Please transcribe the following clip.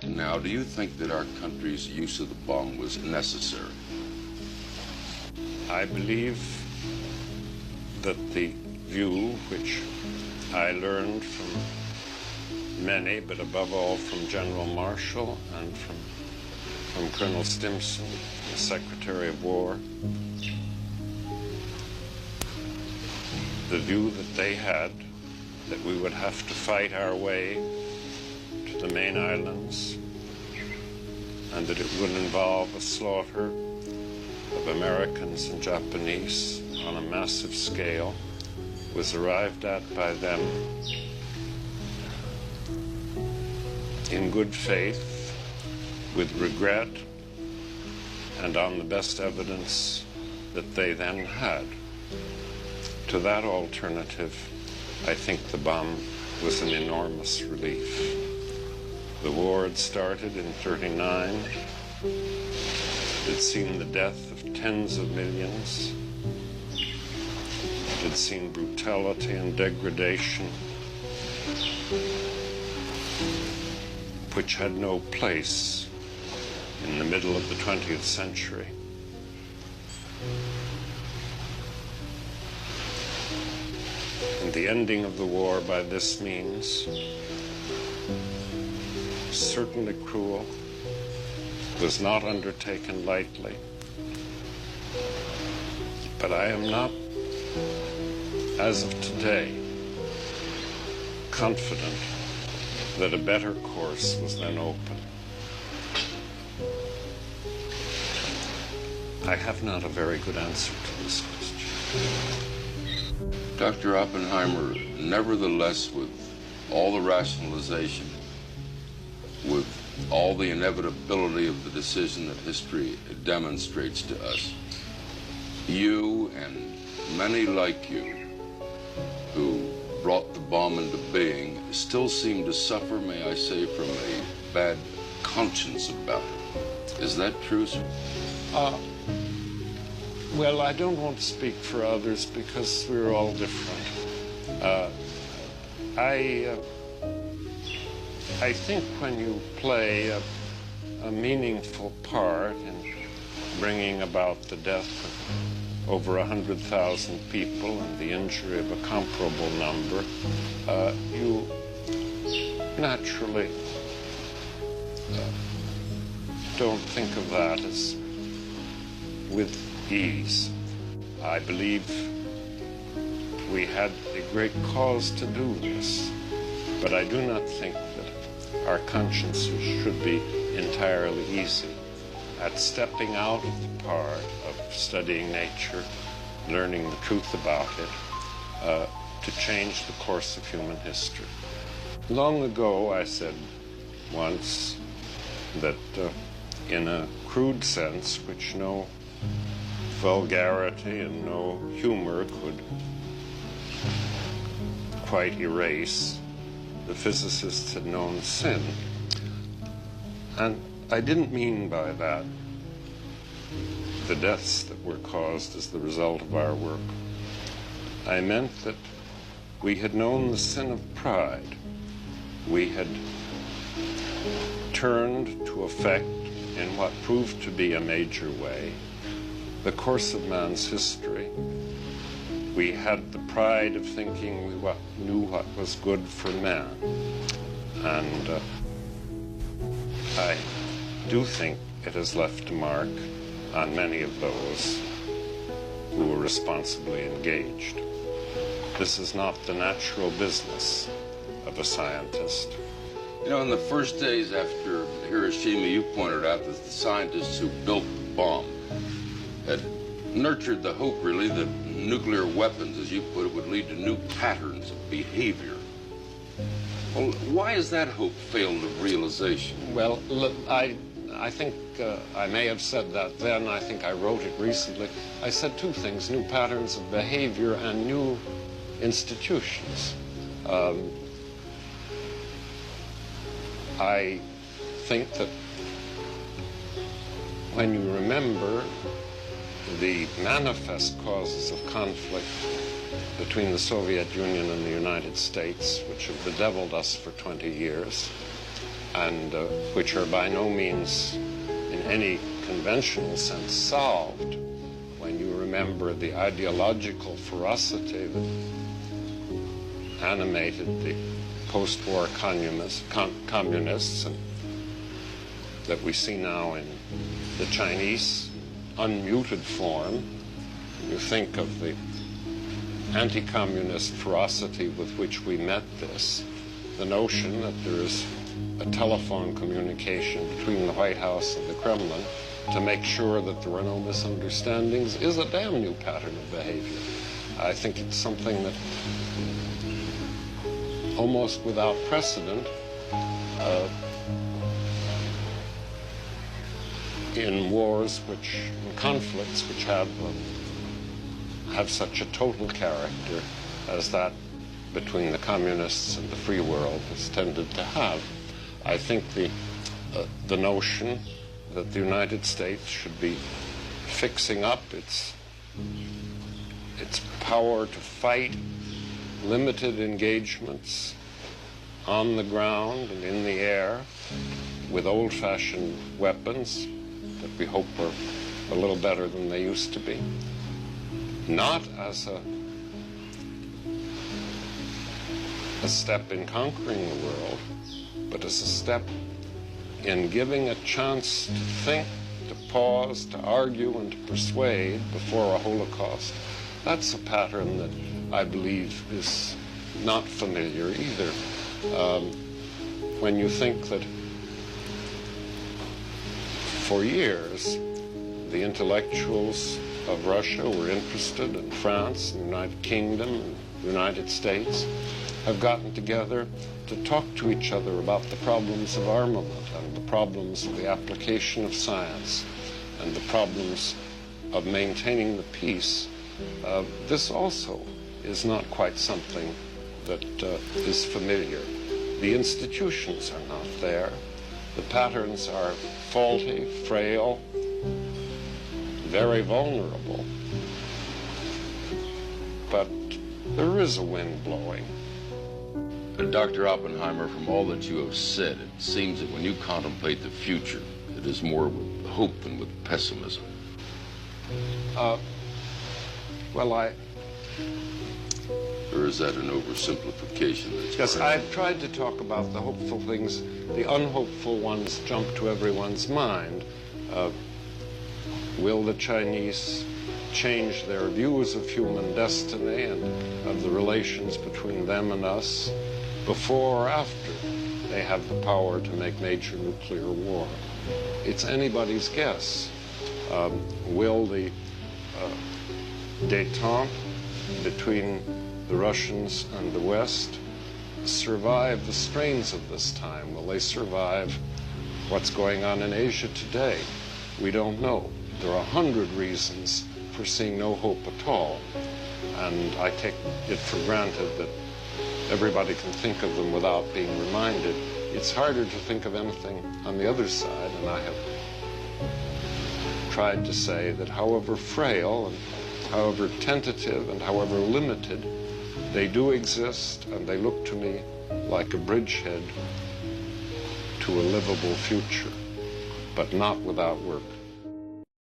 Now, do you think that our country's use of the bomb was necessary? I believe that the view which I learned from many, but above all from General Marshall and from Colonel Stimson, the Secretary of War, the view that they had that we would have to fight our way to the main islands and that it would involve a slaughter of Americans and Japanese on a massive scale was arrived at by them in good faith, with regret, and on the best evidence that they then had. To that alternative, I think the bomb was an enormous relief. The war had started in '39. It had seen the death of tens of millions. It had seen brutality and degradation which had no place in the middle of the 20th century. And the ending of the war by this means, certainly cruel, was not undertaken lightly. But I am not, as of today, confident that a better course was then open. I have not a very good answer to this question. Dr. Oppenheimer, nevertheless, with all the rationalization, with all the inevitability of the decision that history demonstrates to us, you and many like you who brought the bomb into being still seem to suffer, may I say, from a bad conscience about it. Is that true, sir? Well, I don't want to speak for others because we're all different. I think when you play a meaningful part in bringing about the death of over 100,000 people and the injury of a comparable number, you naturally don't think of that as with ease. I believe we had a great cause to do this, but I do not think that our consciences should be entirely easy at stepping out of the part of studying nature, learning the truth about it, to change the course of human history. Long ago, I said once that in a crude sense, which no vulgarity and no humor could quite erase, the physicists had known sin. And I didn't mean by that the deaths that were caused as the result of our work. I meant that we had known the sin of pride. We had turned to affect, in what proved to be a major way, the course of man's history. We had the pride of thinking we knew what was good for man. And I do think it has left a mark on many of those who were responsibly engaged. This is not the natural business of a scientist. You know, in the first days after Hiroshima, you pointed out that the scientists who built the bomb had nurtured the hope, really, that nuclear weapons, as you put it, would lead to new patterns of behavior. Well, why has that hope failed of realization? Well, look, I think I may have said that then. I think I wrote it recently. I said two things: new patterns of behavior and new institutions. I think that when you remember the manifest causes of conflict between the Soviet Union and the United States, which have bedeviled us for 20 years, and which are by no means in any conventional sense solved when you remember the ideological ferocity that animated the post-war communists and that we see now in the Chinese unmuted form. You think of the anti-communist ferocity with which we met this, the notion that there is a telephone communication between the White House and the Kremlin to make sure that there are no misunderstandings is a damn new pattern of behavior. I think it's something that almost without precedent in wars in conflicts which have such a total character as that between the communists and the free world has tended to have. I think the notion that the United States should be fixing up its power to fight limited engagements on the ground and in the air with old-fashioned weapons that we hope are a little better than they used to be, not as a step in conquering the world, but as a step in giving a chance to think, to pause, to argue, and to persuade before a holocaust. That's a pattern that I believe is not familiar either. When you think that for years the intellectuals of Russia were interested in France, and the United Kingdom, and the United States, have gotten together to talk to each other about the problems of armament and the problems of the application of science and the problems of maintaining the peace. This also is not quite something that is familiar. The institutions are not there. The patterns are faulty, frail, very vulnerable. But there is a wind blowing. Dr. Oppenheimer, from all that you have said, it seems that when you contemplate the future, it is more with hope than with pessimism. Or is that an oversimplification? Yes, I've tried to talk about the hopeful things. The unhopeful ones jump to everyone's mind. Will the Chinese change their views of human destiny and of the relations between them and us before or after they have the power to make major nuclear war? It's anybody's guess. Will the détente between the Russians and the West survive the strains of this time? Will they survive what's going on in Asia today? We don't know. There are 100 reasons for seeing no hope at all, and I take it for granted that everybody can think of them without being reminded. It's harder to think of anything on the other side, and I have tried to say that however frail and however tentative and however limited, they do exist, and they look to me like a bridgehead to a livable future, but not without work.